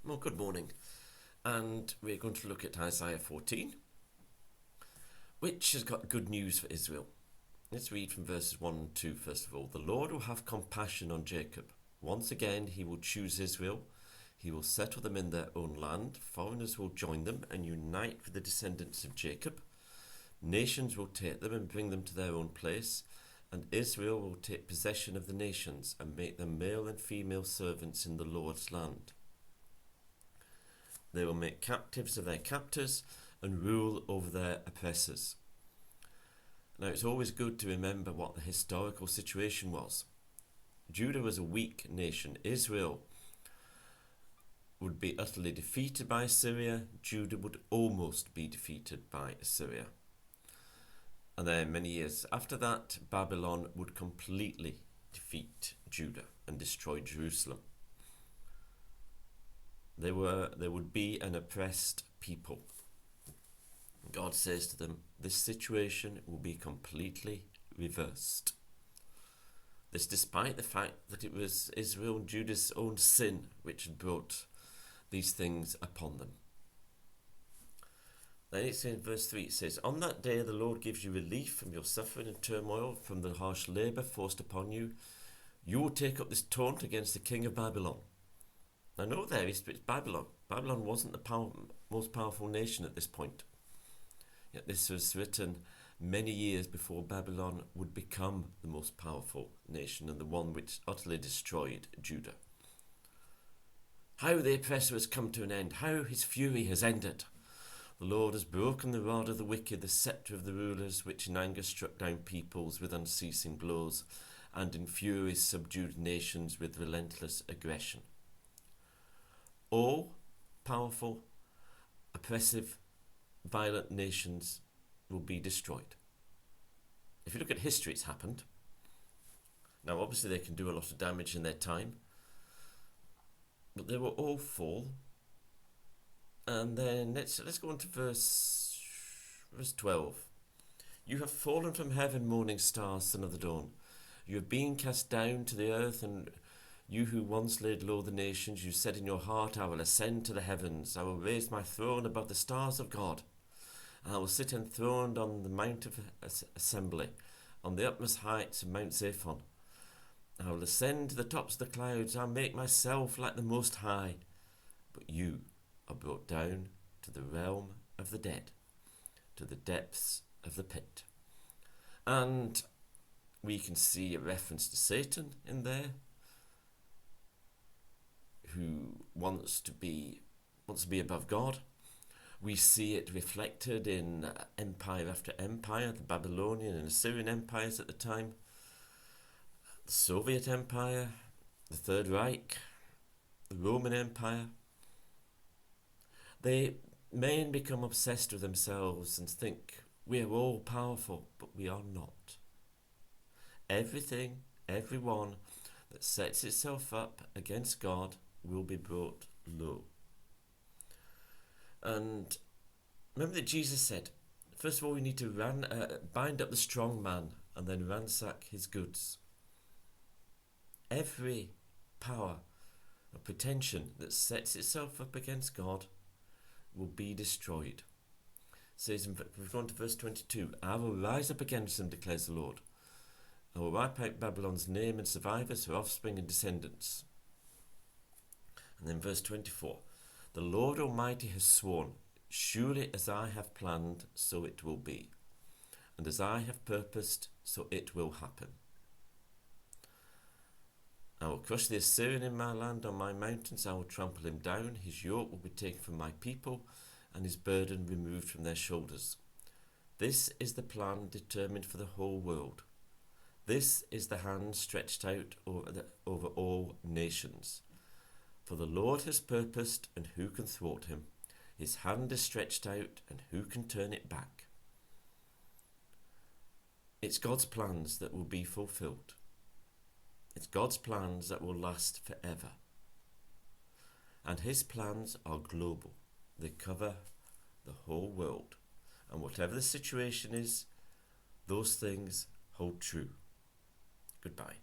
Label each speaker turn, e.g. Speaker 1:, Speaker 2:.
Speaker 1: Well, good morning, and we're going to look at Isaiah 14, which has got good news for Israel. Let's read from verses 1 and 2 first of all. The Lord will have compassion on Jacob. Once again he will choose Israel. He will settle them in their own land. Foreigners will join them and unite with the descendants of Jacob. Nations will take them and bring them to their own place, and Israel will take possession of the nations and make them male and female servants in the Lord's land. They will make captives of their captors and rule over their oppressors. Now, it's always good to remember what the historical situation was. Judah was a weak nation. Israel would be utterly defeated by Assyria. Judah would almost be defeated by Assyria. And then many years after that, Babylon would completely defeat Judah and destroy Jerusalem. They would be an oppressed people. God says to them, this situation will be completely reversed. This despite the fact that it was Israel and Judah's own sin which had brought these things upon them. Then it says in verse 3, it says, on that day the Lord gives you relief from your suffering and turmoil, from the harsh labour forced upon you. You will take up this taunt against the king of Babylon. Now note there, it's Babylon. Babylon wasn't the most powerful nation at this point. Yet this was written many years before Babylon would become the most powerful nation and the one which utterly destroyed Judah. How the oppressor has come to an end, how his fury has ended. The Lord has broken the rod of the wicked, the sceptre of the rulers, which in anger struck down peoples with unceasing blows, and in fury subdued nations with relentless aggression. All powerful, oppressive, violent nations will be destroyed. If you look at history, it's happened. Now, obviously, they can do a lot of damage in their time, but they will all fall. And then let's go on to verse 12. You have fallen from heaven, morning stars, son of the dawn. You have been cast down to the earth, and you who once laid low the nations, you said in your heart, I will ascend to the heavens. I will raise my throne above the stars of God. I will sit enthroned on the mount of assembly, on the utmost heights of Mount Zaphon. I will ascend to the tops of the clouds. I will make myself like the Most High. But you are brought down to the realm of the dead, to the depths of the pit. And we can see a reference to Satan in there, who wants to be above God. We see it reflected in empire after empire, the Babylonian and Assyrian empires at the time, the Soviet Empire, the Third Reich, the Roman Empire. Men become obsessed with themselves and think we are all powerful, but we are not. Everyone that sets itself up against God will be brought low. And remember that Jesus said, first of all, we need to bind up the strong man and then ransack his goods. Every power or pretension that sets itself up against God will be destroyed. It says in verse 22, I will rise up against them, declares the Lord. I will wipe out Babylon's name and survivors, her offspring and descendants. And then verse 24, the Lord Almighty has sworn, surely as I have planned, so it will be. And as I have purposed, so it will happen. I will crush the Assyrian in my land, on my mountains. I will trample him down. His yoke will be taken from my people, and his burden removed from their shoulders. This is the plan determined for the whole world. This is the hand stretched out over all nations. For the Lord has purposed, and who can thwart him? His hand is stretched out, and who can turn it back? It's God's plans that will be fulfilled. It's God's plans that will last forever. And his plans are global. They cover the whole world. And whatever the situation is, those things hold true. Goodbye.